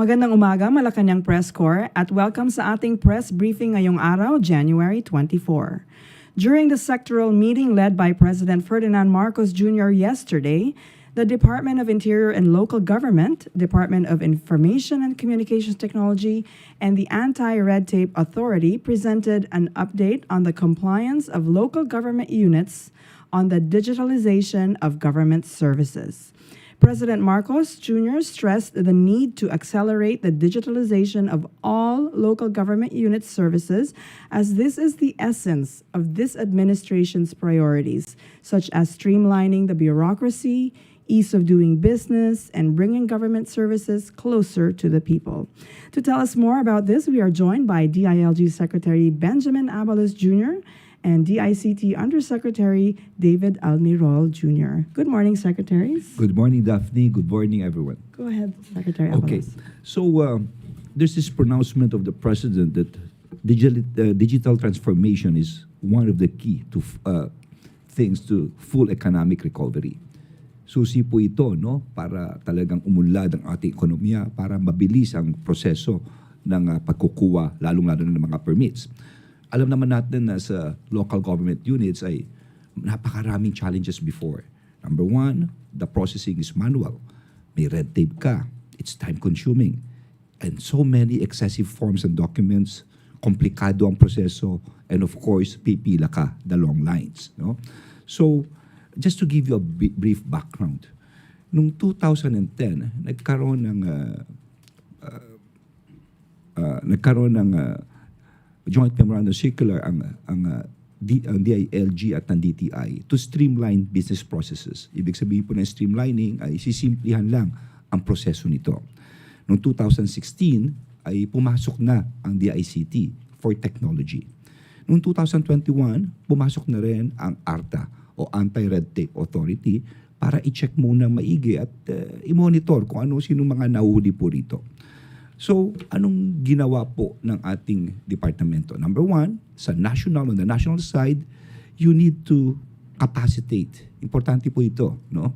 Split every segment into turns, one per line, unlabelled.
Magandang umaga, Malacañang Press Corps, at welcome sa ating press briefing ngayong araw, January 24. During the sectoral meeting led by President Ferdinand Marcos Jr. yesterday, the Department of Interior and Local Government, Department of Information and Communications Technology, and the Anti-Red Tape Authority presented an update on the compliance of local government units on the digitalization of government services. President Marcos Jr. stressed the need to accelerate the digitalization of all local government unit services, as this is the essence of this administration's priorities, such as streamlining the bureaucracy, ease of doing business, and bringing government services closer to the people. To tell us more about this, we are joined by DILG Secretary Benjamin Abalos Jr. and DICT Undersecretary David Almirol Jr. Good morning, Secretaries.
Good morning, Daphne. Good morning, everyone.
Go ahead, Secretary Abalos.
Okay, so there's this pronouncement of the President that digital transformation is one of the key to things to full economic recovery. Susi po ito, no, para talagang umunlad ang ating ekonomiya, para mabilis ang proseso ng pagkukuha, lalong-lalo na ng mga permits. Alam naman natin na sa local government units ay napakaraming challenges before. Number one, the processing is manual. May red tape ka. It's time-consuming. And so many excessive forms and documents, komplikado ang proseso, and of course, pipila ka, the long lines. No? So, just to give you a brief background, noong 2010, nagkaroon ng joint memorandum circular ang DILG at ang DTI to streamline business processes. Ibig sabihin po ng streamlining ay sisimplihan lang ang proseso nito. Noong 2016 ay pumasok na ang DICT for technology. Noong 2021, pumasok na rin ang ARTA o Anti-Red Tape Authority para i-check muna maigi at i-monitor kung sino mga nahuhuli po rito. So, anong ginawa po ng ating departamento? Number one, on the national side, you need to capacitate. Importante po ito, no?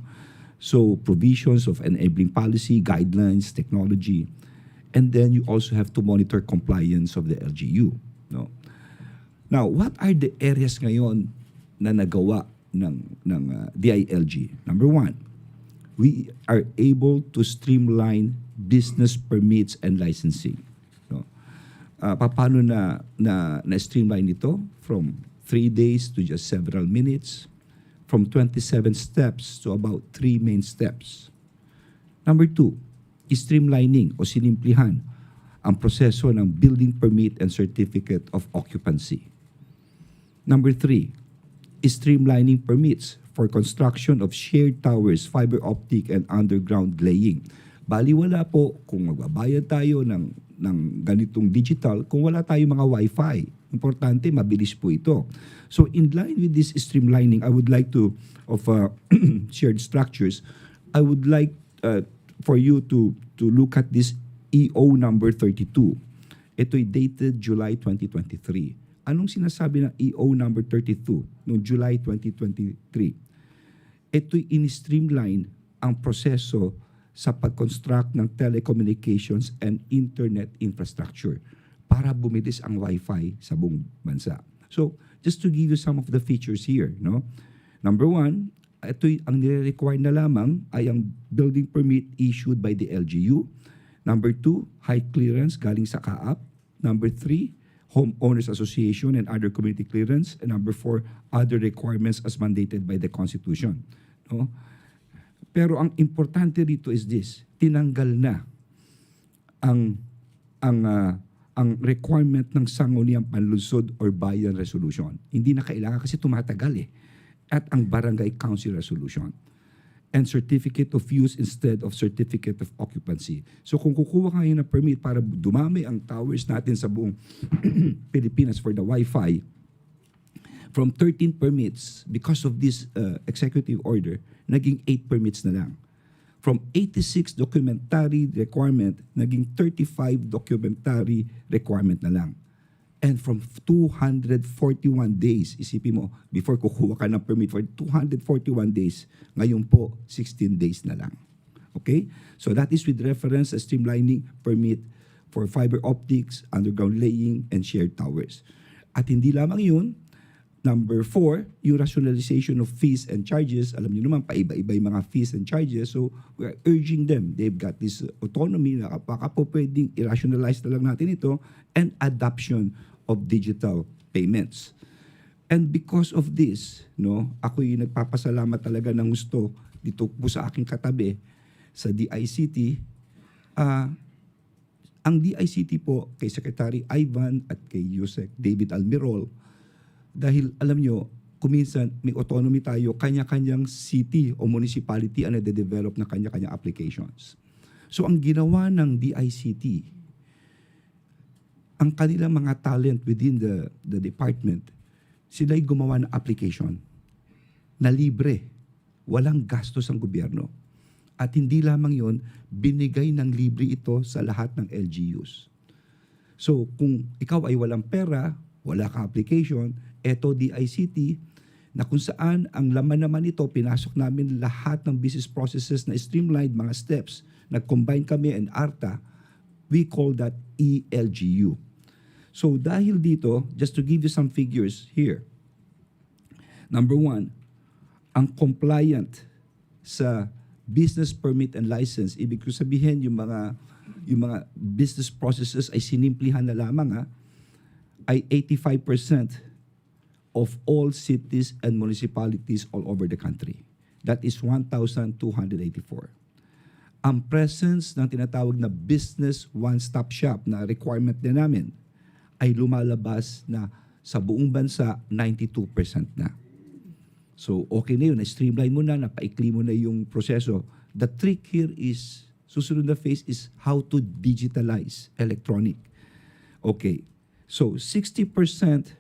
So, provisions of enabling policy, guidelines, technology, and then you also have to monitor compliance of the LGU, no? Now, what are the areas ngayon na nagawa ng DILG? Number one, we are able to streamline business permits and licensing. So, paano na-streamline ito? From 3 days to just several minutes. From 27 steps to about 3 main steps. Number 2, streamlining o sinimplihan ang proseso ng building permit and certificate of occupancy. Number 3, streamlining permits for construction of shared towers, fiber optic, and underground laying. Baliwala po kung magbabayad tayo ng ganitong digital kung wala tayong mga Wi-Fi. Importante, mabilis po ito. So in line with this streamlining, I would like to, of shared structures, I would like for you to look at this EO number 32. Ito'y dated July 2023. Anong sinasabi ng EO number 32 noong July 2023? Ito'y in-streamline ang proseso sa pag-construct ng telecommunications and internet infrastructure para bumilis ang Wi-Fi sa buong bansa. So, just to give you some of the features here, no? Number one, ito'y ang nire-require na lamang ay ang building permit issued by the LGU. Number two, height clearance galing sa CAAP. Number three, Homeowners Association and other community clearance. And number 4, other requirements as mandated by the Constitution. No? Pero ang importante rito is this, tinanggal na ang requirement ng sangguniang panlungsod or bayan resolution. Hindi na kailangan kasi tumatagal eh. At ang barangay council resolution. And certificate of use instead of certificate of occupancy. So kung kukuha kayo ng permit para dumami ang towers natin sa buong Pilipinas for the Wi-Fi, from 13 permits, because of this executive order, naging 8 permits na lang. From 86 documentary requirement, naging 35 documentary requirement na lang. And from 241 days, isipin mo, before kukuha ka ng permit for 241 days, ngayon po, 16 days na lang. Okay? So that is with reference sa streamlining permit for fiber optics, underground laying, and shared towers. At hindi lamang yun, number 4, yung rationalization of fees and charges. Alam niyo naman, paiba-iba yung mga fees and charges. So, we are urging them. They've got this autonomy na baka po pwedeng i-rationalize na lang natin ito, and adoption of digital payments. And because of this, no, ako yung nagpapasalamat talaga ng gusto dito po sa aking katabi sa DICT. Ang DICT po kay Secretary Ivan at kay Yusek David Almirol, dahil alam nyo, kuminsan may autonomy tayo, kanya-kanyang city o municipality ang nade-develop na kanya-kanyang applications. So ang ginawa ng DICT, ang kanilang mga talent within the department, sila'y gumawa ng application na libre, walang gastos ang gobyerno. At hindi lamang yon, binigay ng libre ito sa lahat ng LGUs. So kung ikaw ay walang pera, wala kang application, eto DICT, na kung saan ang laman naman ito, pinasok namin lahat ng business processes na streamlined, mga steps, nag-combine kami and ARTA, we call that ELGU. So dahil dito, just to give you some figures here, number 1, ang compliant sa business permit and license, ibig ko sabihin yung mga business processes ay sinimplihan na lamang, ay 85% of all cities and municipalities all over the country. That is 1,284. Ang presence ng tinatawag na business one-stop shop na requirement din namin ay lumalabas na sa buong bansa 92% na. So okay na yun, na-streamline mo na, napaikli mo na yung proseso. The trick here is, susunod na phase is how to digitalize electronic. Okay. So, 60%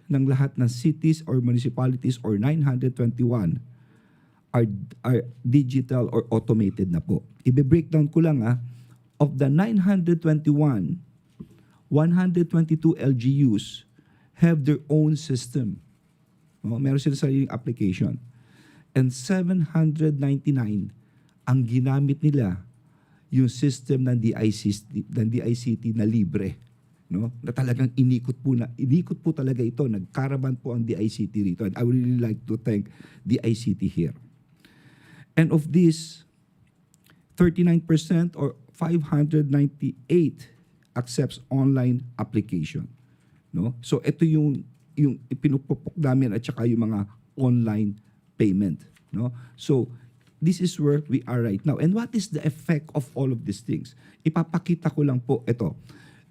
ng lahat ng cities or municipalities or 921 are digital or automated na po. I-breakdown ko lang of the 921, 122 LGUs have their own system. Meron sila sariling application. And 799 ang ginamit nila yung system ng DICT na libre. No? Na talagang inikot po talaga ito, nagkaraban po ang DICT rito. And I would really like to thank DICT here. And of this, 39% or 598 accepts online application. No? So ito yung ipinupupok namin at saka yung mga online payment. No? So this is where we are right now. And what is the effect of all of these things? Ipapakita ko lang po ito.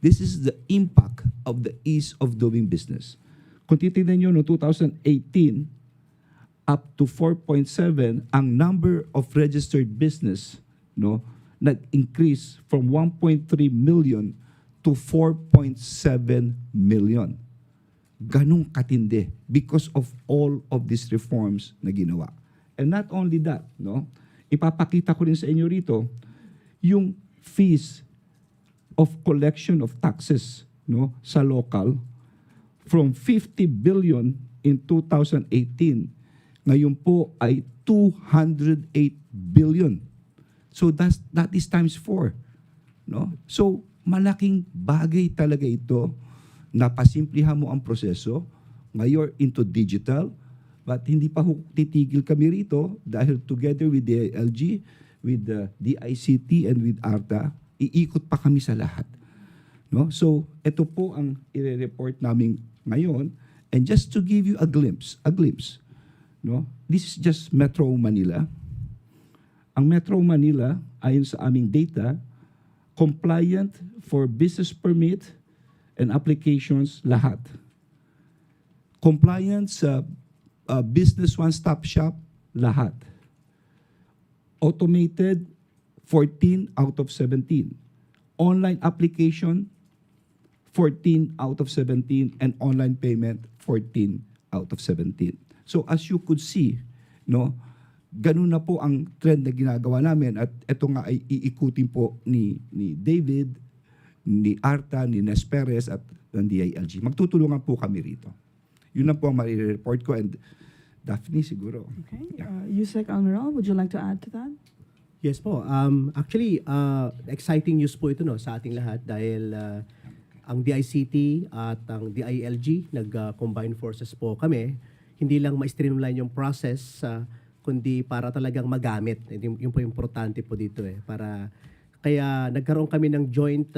This is the impact of the ease of doing business. Kung titignan nyo, no 2018, up to 4.7, ang number of registered business, no, nag-increase from 1.3 million to 4.7 million. Ganong katindi because of all of these reforms na ginawa. And not only that, no, ipapakita ko rin sa inyo rito, yung fees of collection of taxes, no, sa local from 50 billion in 2018 ngayon po ay 208 billion. So that is times 4, no? So malaking bagay talaga ito na pasimplihan mo ang proseso ngayon into digital, but hindi pa titigil kami rito dahil together with the DILG, with the DICT and with ARTA, iikot pa kami sa lahat. No? So, ito po ang i-report namin ngayon. And just to give you a glimpse, no? This is just Metro Manila. Ang Metro Manila, ayon sa aming data, compliant for business permit and applications lahat. Compliant sa business one-stop shop lahat. Automated 14 out of 17. Online application, 14 out of 17. And online payment, 14 out of 17. So as you could see, no, ganun na po ang trend na ginagawa namin. At ito nga ay iikutin po ni David, ni Arta, ni Nes Perez at ng DILG. Magtutulungan po kami rito. Yun na po ang ma-report ko. And Daphne, siguro.
Okay. Yusek Almirol, would you like to add to that?
Yes po. Actually, exciting news po ito no, sa ating lahat dahil ang DICT at ang DILG nag-combine forces po kami. Hindi lang ma-streamline yung process, kundi para talagang magamit. Yun po importante po dito kaya nagkaroon kami ng joint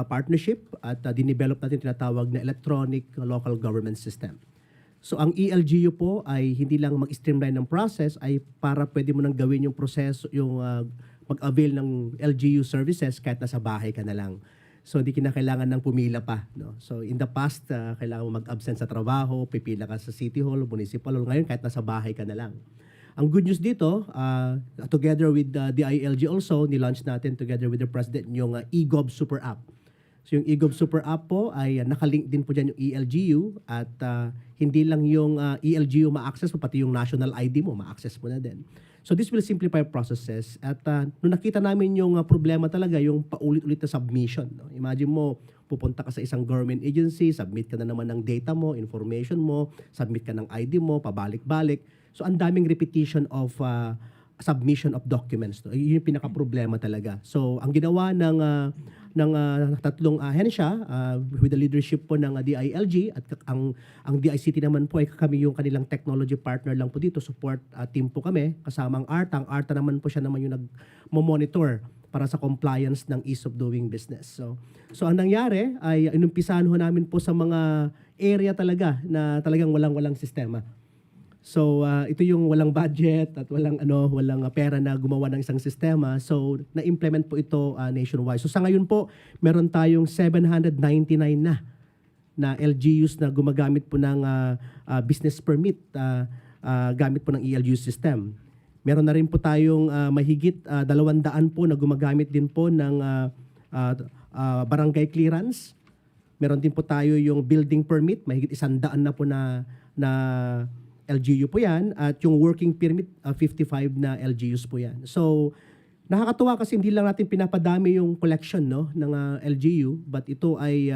partnership at dinevelop natin tinatawag na Electronic Local Government System. So ang ELGU po ay hindi lang mag-streamline ng process, ay para pwede mo nang gawin yung proseso, yung mag-avail ng LGU services kahit nasa bahay ka na lang. So hindi kinakailangan ng pumila pa. No? So in the past, kailangan mo mag-absent sa trabaho, pipila ka sa City Hall, Municipal Hall. Ngayon kahit nasa bahay ka na lang. Ang good news dito, together with the DILG also, nilaunch natin together with the President yung eGov Super App. So yung eGov Super App po ay nakalink din po dyan yung ELGU at hindi lang yung ELGU ma-access mo, pati yung national ID mo, ma-access mo na din. So this will simplify processes at nung nakita namin yung problema talaga, yung paulit-ulit na submission. No? Imagine mo, pupunta ka sa isang government agency, submit ka na naman ng data mo, information mo, submit ka ng ID mo, pabalik-balik. So ang daming repetition of submission of documents. No? Yun yung pinaka-problema talaga. So ang ginawa ng tatlong ahensya with the leadership po ng DILG at ang DICT naman po ay kami yung kanilang technology partner lang po dito, support team po kami kasama ang ARTA. Ang ARTA naman po siya naman yung nag-monitor para sa compliance ng ease of doing business. So ang nangyari ay inumpisahan ho namin po sa mga area talaga na talagang walang sistema. So ito yung walang budget at walang pera na gumawa ng isang sistema. So na-implement po ito nationwide. So sa ngayon po, meron tayong 799 na LGUs na gumagamit po ng business permit gamit po ng ELGU system. Meron na rin po tayong mahigit 200 po na gumagamit din po ng barangay clearance. Meron din po tayo yung building permit, mahigit 100 na po na LGU po yan, at yung working permit, 55 na LGUs po yan. So, nakakatuwa kasi hindi lang natin pinapadami yung collection no, ng LGU, but ito ay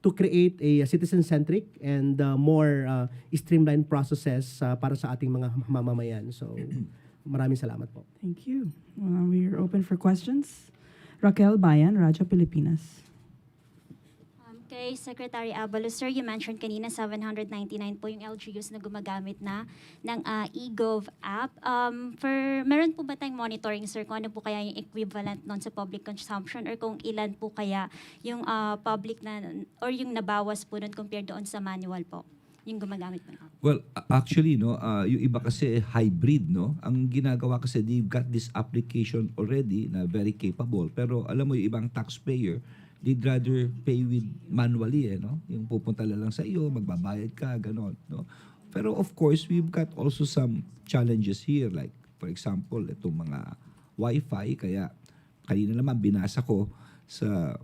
to create a citizen-centric and more streamlined processes para sa ating mga mamamayan. So, maraming salamat po.
Thank you. We're open for questions. Raquel Bayan, Radyo Pilipinas.
Kay Secretary Abalos, sir, you mentioned kanina 799 po yung LGUs na gumagamit na ng eGov app. Meron po ba tayong monitoring, sir, kung ano po kaya yung equivalent nun sa public consumption or kung ilan po kaya yung public na or yung nabawas po nun compared doon sa manual po, yung gumagamit po ng app?
Well, actually, no, yung iba kasi hybrid, no? Ang ginagawa kasi, they've got this application already na very capable. Pero alam mo, yung ibang taxpayer, they'd rather pay with manually, no? Yung pupunta lang sa iyo, magbabayad ka, gano'n, no? Pero of course, we've got also some challenges here. Like, for example, itong mga Wi-Fi. Kaya, kanina naman binasa ko sa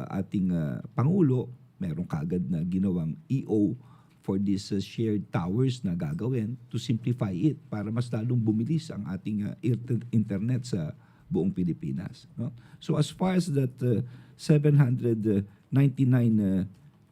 ating Pangulo, meron kagad na ginawang EO for these shared towers na gagawin to simplify it para mas lalong bumilis ang ating internet sa buong Pilipinas. No? So as far as that 799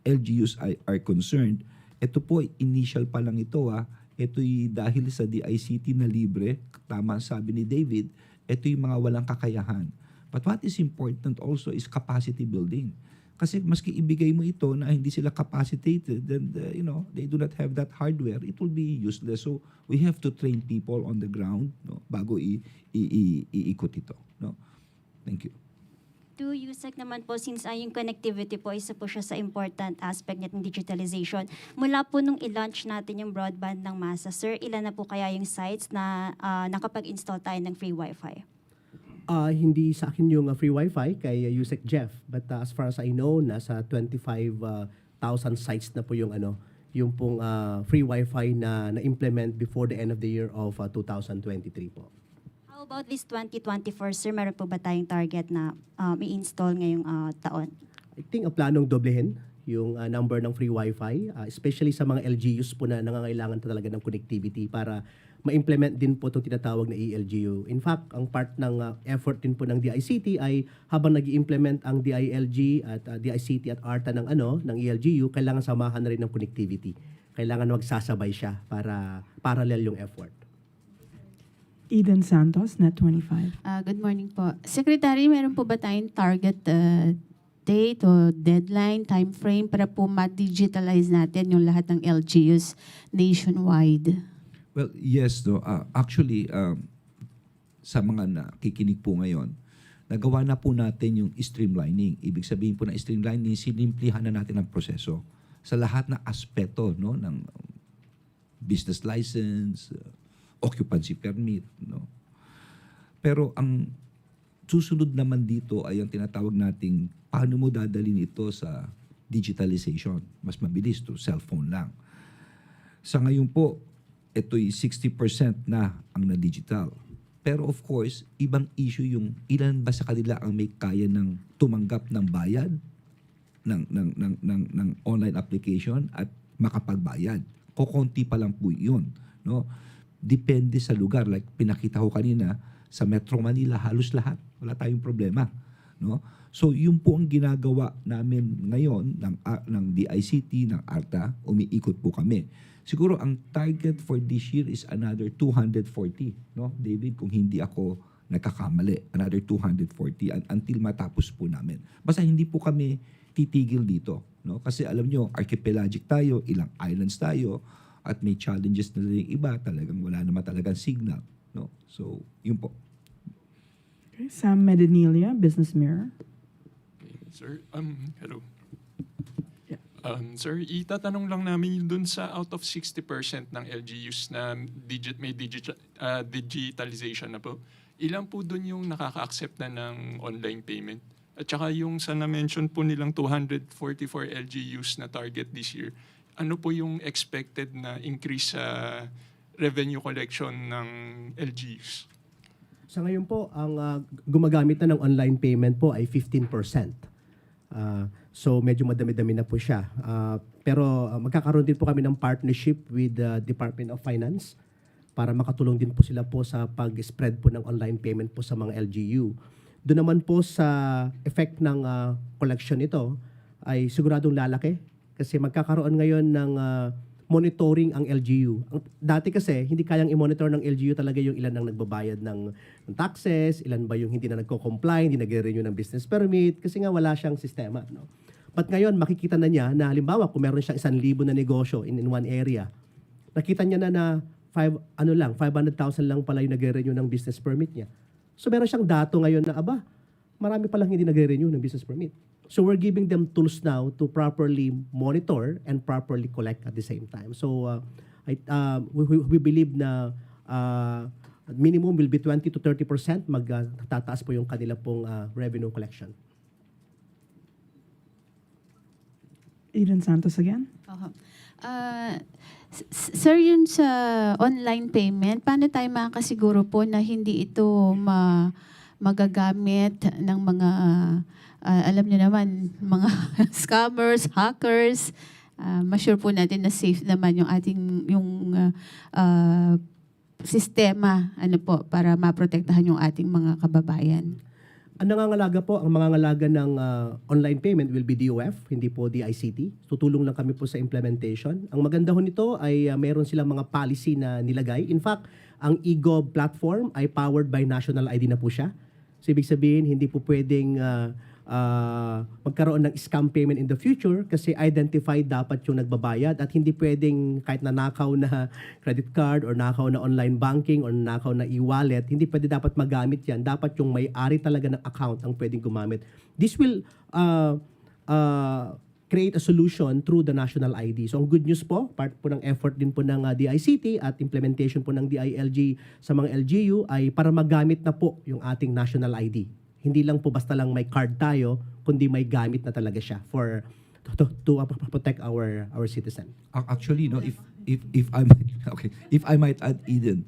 LGUs are concerned, ito po, initial pa lang ito. Ito'y dahil sa DICT na libre, tama sabi ni David, ito yung mga walang kakayahan. But what is important also is capacity building. Kasi maski ibigay mo ito na hindi sila capacitated, then they do not have that hardware, it will be useless. So we have to train people on the ground, no, bago iikot ito. No? Thank you.
To USEC naman po, since yung connectivity po, isa po siya sa important aspect ng digitalization. Mula po nung i-launch natin yung broadband ng masa, sir, ilan na po kaya yung sites na nakapag-install tayo ng free Wi-Fi?
Hindi sa akin yung free Wi-Fi kay USEC Jeff, but as far as I know, nasa 25,000 sites na po yung pong free Wi-Fi na na-implement before the end of the year of 2023 po.
How about this 2024, sir? Meron po ba tayong target na i-install ngayong taon?
I think ang planong doblehin yung number ng free Wi-Fi, especially sa mga LGUs po na nangangailangan talaga ng connectivity para ma-implement din po itong tinatawag na ELGU. In fact, ang part ng effort din po ng DICT ay habang nag-i-implement ang DILG at DICT at ARTA ng ELGU, kailangan samahan na rin ng connectivity. Kailangan magsasabay siya para parallel yung effort.
Eden Santos, Net 25.
Good morning po. Secretary, meron po ba tayong target date o deadline, time frame para po ma-digitalize natin yung lahat ng LGUs nationwide?
Well, yes. No. Actually, sa mga nakikinig po ngayon, nagawa na po natin yung streamlining. Ibig sabihin po na streamlining, sinimplihan na natin ang proseso sa lahat na aspeto, no, ng business license, occupancy permit. No? Pero ang susunod naman dito ay ang tinatawag nating paano mo dadalhin ito sa digitalization. Mas mabilis to cellphone lang. Sa ngayon po, ito'y 60% na ang na-digital. Pero of course, ibang issue yung ilan ba sa kanila ang may kaya ng tumanggap ng bayad ng online application at makapagbayad. Kokonti pa lang po yun. No? Depende sa lugar. Like pinakita ko kanina, sa Metro Manila, halos lahat. Wala tayong problema. No? So, yun po ang ginagawa namin ngayon ng DICT, ng ARTA. Umiikot po kami. Siguro ang target for this year is another 240. No? David, kung hindi ako nagkakamali, another 240 until matapos po namin. Basta hindi po kami titigil dito. No? Kasi alam nyo, archipelagic tayo, ilang islands tayo, at may challenges na rin iba, talagang wala naman talagang signal. No? So, yun po.
Okay. Sam Medinilla, Business Mirror.
Okay, sir, hello.
Yeah.
Sir, itatanong lang namin dun sa out of 60% ng LGUs na may digitalization na po, ilan po dun yung nakaka-accept na ng online payment? At saka yung sa na-mention po nilang 244 LGUs na target this year, ano po yung expected na increase sa revenue collection ng LGUs?
Sa ngayon po, ang gumagamit na ng online payment po ay 15%. So medyo madami-dami na po siya. Pero magkakaroon din po kami ng partnership with the Department of Finance para makatulong din po sila po sa pag-spread po ng online payment po sa mga LGU. Doon naman po sa effect ng collection nito ay siguradong lalaki kasi magkakaroon ngayon ng monitoring ang LGU. Dati kasi, hindi kayang i-monitor ng LGU talaga yung ilan ang nagbabayad ng taxes, ilan ba yung hindi na nagko-comply, hindi nag-renew ng business permit, kasi nga wala siyang sistema. No? But ngayon, makikita na niya na halimbawa, kung meron siyang 1,000 na negosyo in one area, nakita niya na 500,000 lang pala yung nag-renew ng business permit niya. So meron siyang dato ngayon na, marami palang hindi nag-renew ng business permit. So we're giving them tools now to properly monitor and properly collect at the same time. So we believe na minimum will be 20 to 30% magtataas po yung kanila pong revenue collection.
Eden Santos again.
Sir, yun sa online payment, paano tayo makakasiguro po na hindi ito magagamit ng mga alam niyo naman, mga scammers, hackers? Ma-sure po natin na safe naman yung ating sistema para maprotektahan yung ating mga kababayan.
Ang mangangalaga ng online payment will be DOF, hindi po DICT. Tutulong lang kami po sa implementation. Ang maganda ho nito ay meron silang mga policy na nilagay. In fact, ang eGov platform ay powered by national ID na po siya. So ibig sabihin, hindi po pwedeng magkaroon ng scam payment in the future kasi identified dapat yung nagbabayad at hindi pwedeng kahit nanakaw na credit card or nakaw na online banking or nakaw na e-wallet, hindi pwede dapat magamit yan. Dapat yung may-ari talaga ng account ang pwedeng gumamit. This will create a solution through the national ID. So ang good news po, part po ng effort din po ng DICT at implementation po ng DILG sa mga LGU ay para magamit na po yung ating national ID. Hindi lang po basta lang may card tayo, kundi may gamit na talaga siya to protect our citizen.
Actually, no, if I might add, Eden,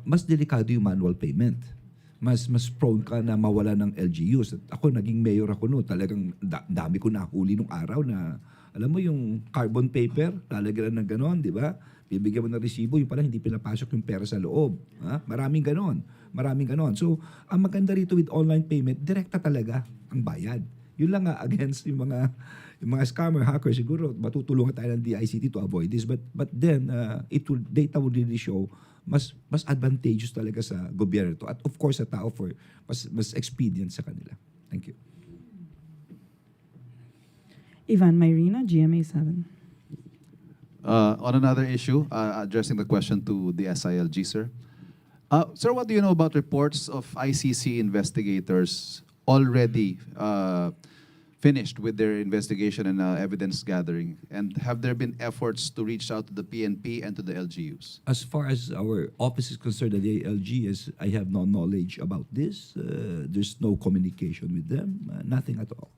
mas delikado yung manual payment. Mas prone ka na mawala ng LGUs. At ako, naging mayor ako no, talagang dami ko nahuli nung araw na, alam mo yung carbon paper, lalagyan ng ganon, di ba? Bibigyan mo ng resibo, yung pala hindi pinapasok yung pera sa loob. Ha? Maraming ganon. So, ang maganda rito with online payment, direkta talaga ang bayad. Yun lang against yung yung mga scammer, hackers, siguro matutulungan tayo ng DICT to avoid this. But then, data will really show mas advantageous talaga sa gobyerno to. At of course, sa tao for mas expedient sa kanila. Thank you.
Ivan Mayrina, GMA7.
On another issue, addressing the question to the SILG, sir. Sir, what do you know about reports of ICC investigators already finished with their investigation and evidence gathering? And have there been efforts to reach out to the PNP and to the LGUs?
As far as our office is concerned, the DILG, I have no knowledge about this. There's no communication with them. Nothing at all.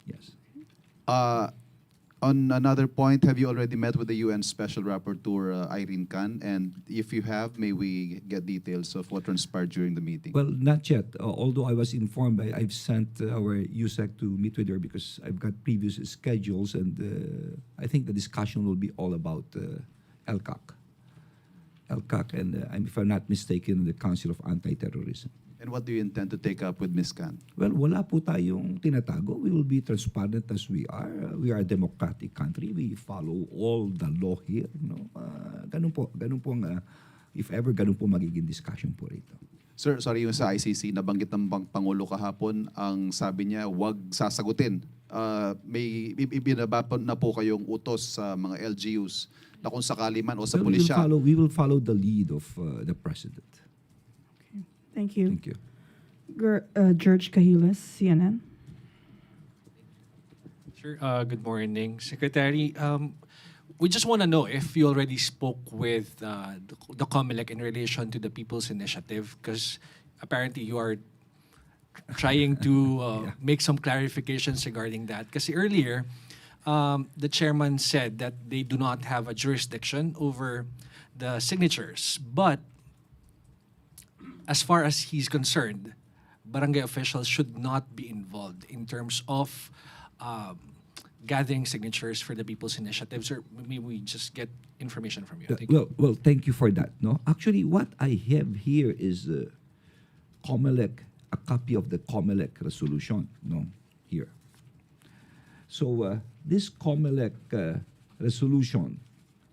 Yes.
On another point, have you already met with the UN Special Rapporteur Irene Khan? And if you have, may we get details of what transpired during the meeting?
Well, not yet. Although I was informed, I've sent our USEC to meet with her because I've got previous schedules, and I think the discussion will be all about LCAC. LCAC, and if I'm not mistaken, the Council of Anti-Terrorism.
And what do you intend to take up with Ms. Khan?
Well, wala po tayong tinatago. We will be transparent as we are. We are a democratic country. We follow all the law here. No? Ganun po ang, if ever, ganun po magiging discussion po rito.
Sir, sorry, yung sa ICC, nabanggit ng Pangulo kahapon, ang sabi niya, wag sasagutin. May ibinaba na po kayong utos sa mga LGUs na kung sakali man o sa
Well,
pulisya.
we will follow the lead of the President.
Thank you.
Thank you.
George Cahilas, CNN.
Sure. Good morning, Secretary. We just want to know if you already spoke with the COMELEC in relation to the People's Initiative, because apparently you are trying to make some clarifications regarding that. Because earlier, the chairman said that they do not have a jurisdiction over the signatures, but as far as he's concerned, barangay officials should not be involved in terms of gathering signatures for the People's Initiatives, or maybe we just get information from you. Thank you.
Well, thank you for that. No, actually, what I have here is COMELEC, a copy of the COMELEC resolution. No, here. So this COMELEC resolution,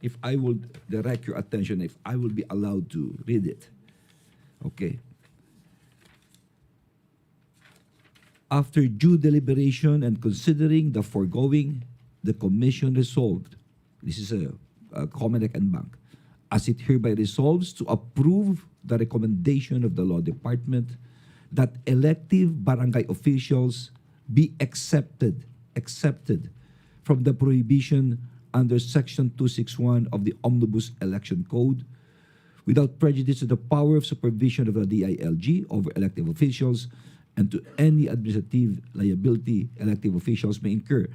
if I would direct your attention, if I will be allowed to read it. Okay. After due deliberation and considering the foregoing, the Commission resolved, this is a COMELEC and Bank, as it hereby resolves to approve the recommendation of the Law Department that elective barangay officials be accepted from the prohibition under Section 261 of the Omnibus Election Code, without prejudice to the power of supervision of the DILG over elective officials and to any administrative liability elective officials may incur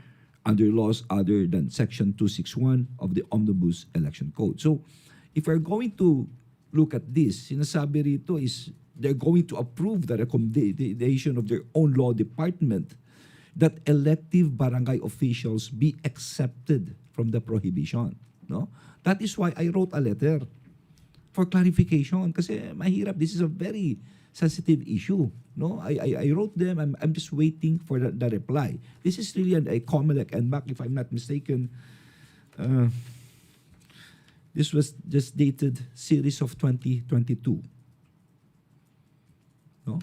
under laws other than Section 261 of the Omnibus Election Code. So, if we're going to look at this, sinasabi rito is they're going to approve the recommendation of their own law department that elective barangay officials be accepted from the prohibition. No? That is why I wrote a letter for clarification, kasi mahirap. This is a very sensitive issue. No, I wrote them. I'm just waiting for the reply. This is really a COMELEC and back, if I'm not mistaken. This was just dated series of 2022. No,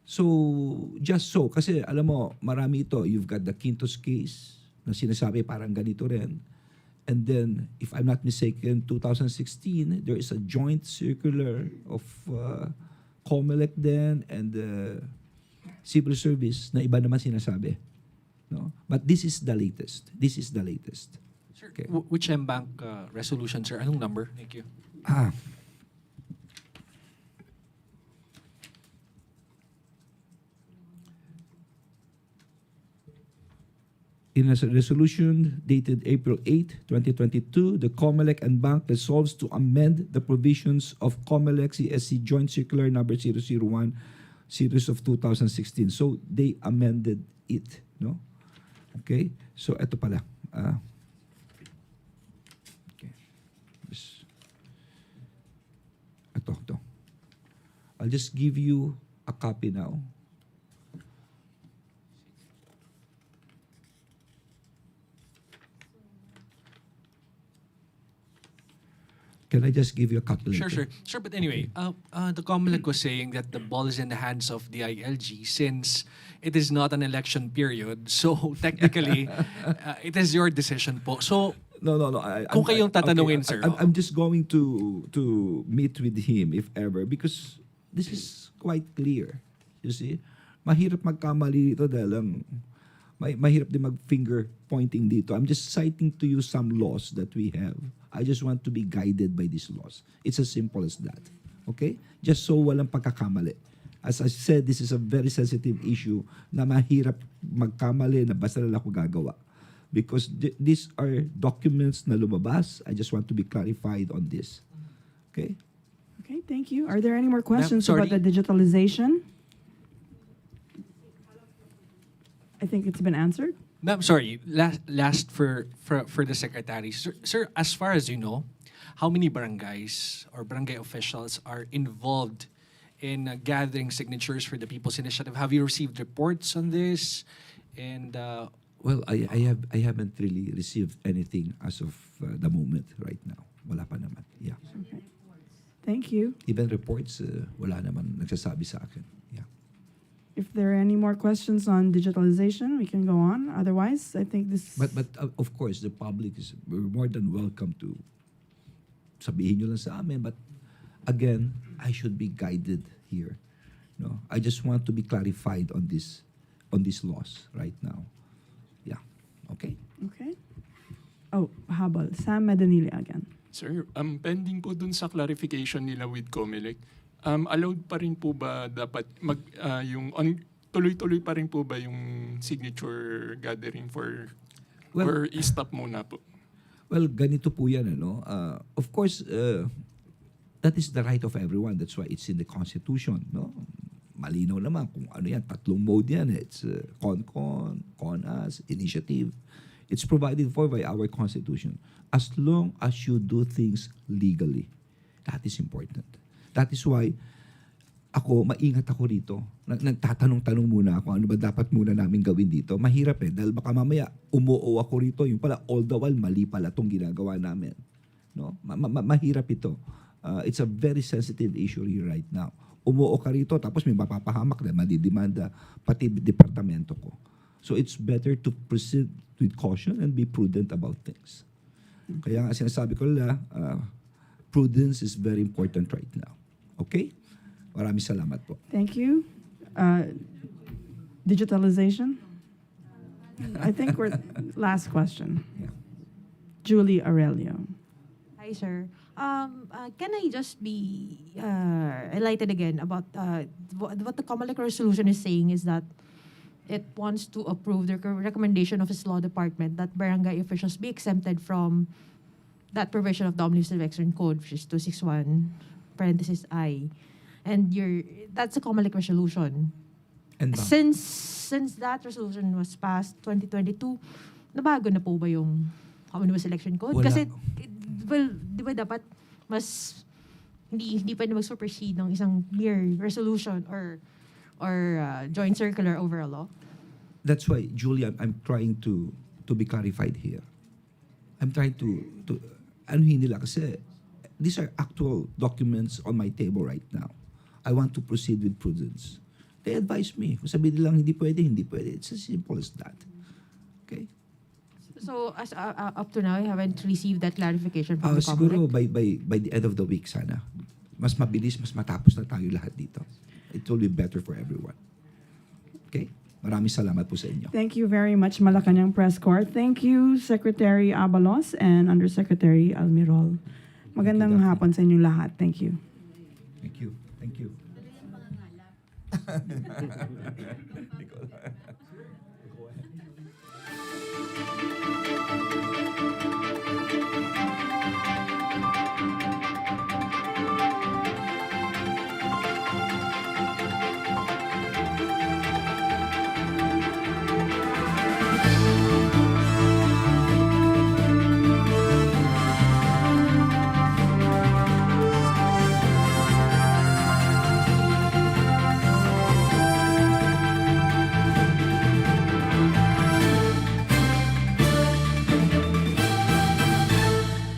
so just so kasi alam mo marami ito. You've got the Quintos case na sinasabi parang ganito rin. And then, if I'm not mistaken, 2016, there is a joint circular of COMELEC then and Civil Service na iba naman sinasabi. No? But this is the latest. This is the latest.
Sir,
Okay.
which M-Bank resolution, sir? Anong number? Thank you.
In a resolution dated April 8, 2022, the COMELEC and Bank resolves to amend the provisions of COMELEC CSC Joint Circular number 001, series of 2016. So they amended it, no? Okay? So ito pala. Okay. Ito. I'll just give you a copy now. Can I just give you a calculator?
Sure, but anyway, the COMELEC was saying that the ball is in the hands of the DILG since it is not an election period. So technically, it is your decision po. So
No.
Kung kayong tatanungin, sir.
I'm just going to meet with him if ever because this is quite clear. You see? Mahirap magkamali dito dahil mahirap din mag-finger pointing dito. I'm just citing to you some laws that we have. I just want to be guided by these laws. It's as simple as that. Okay? Just so walang pagkakamali. As I said, this is a very sensitive issue na mahirap magkamali na basta lang ako gagawa. Because these are documents na lumabas. I just want to be clarified on this. Okay?
Okay, thank you. Are there any more questions
sorry.
about the digitalization? I think it's been answered.
Ma'am, sorry. Last for the secretary. Sir, as far as you know, how many barangays or barangay officials are involved in gathering signatures for the People's Initiative? Have you received reports on this? And
Well, I haven't really received anything as of the moment right now. Wala pa naman. Yeah.
Okay. Thank you.
Even reports, wala naman nagsasabi sa akin. Yeah.
If there are any more questions on digitalization, we can go on. Otherwise, I think this...
But of course, the public is we're more than welcome to sabihin nyo lang sa amin. But again, I should be guided here. No, I just want to be clarified on these laws right now. Yeah. Okay.
Okay. Oh, habol. Sam Medanili again.
Sir, pending po dun sa clarification nila with COMELEC, allowed pa rin po ba dapat tuloy-tuloy pa rin po ba yung signature gathering for or i-stop muna po?
Well, ganito po yan, ano? Of course, that is the right of everyone. That's why it's in the Constitution, no? Malinaw naman kung ano yan. 3 mode yan. It's CONCON, CONAS, initiative. It's provided for by our Constitution. As long as you do things legally, that is important. That is why maingat ako rito. Nagtatanong-tanong muna ako, ano ba dapat muna namin gawin dito? Mahirap dahil baka mamaya umuo ako rito, yung pala all the while mali pala itong ginagawa namin. No? Mahirap ito. It's a very sensitive issue here right now. Umuo ka rito, tapos may mapapahamak na madidimanda pati departamento ko. So it's better to proceed with caution and be prudent about things. Kaya nga sinasabi ko prudence is very important right now. Okay? Maraming salamat po.
Thank you. Digitalization? I think we're... Last question.
Yeah.
Julie Aurelio.
Hi, sir. Can I just be enlightened again about what the COMELEC resolution is saying is that it wants to approve the recommendation of its law department that barangay officials be exempted from that provision of the Omnibus Election Code, which is 261, parenthesis I. And that's a COMELEC resolution.
And
Since that resolution was passed 2022, nabago na po ba yung Omnibus Election Code?
Wala.
Kasi, well, di ba dapat mas hindi pa na mag-supersede ng isang mere resolution or joint circular over a law?
that's why, Julia, I'm trying to be clarified here. I'm trying to anuhin nila kasi these are actual documents on my table right now. I want to proceed with prudence. They advise me. Kung sabihin nilang hindi pwede, hindi pwede. It's as simple as that. Okay?
So, as up to now, you haven't received that clarification from the
Siguro
COMELEC?
by the end of the week sana. Mas mabilis, mas matapos na tayo lahat dito. It will be better for everyone. Okay? Maraming salamat po sa inyo.
Thank you very much, Malacañang Press Corps. Thank you, Secretary Abalos and Undersecretary Almirol. Magandang
Daphne.
hapon sa inyong lahat. Thank you.
Thank you. Thank you.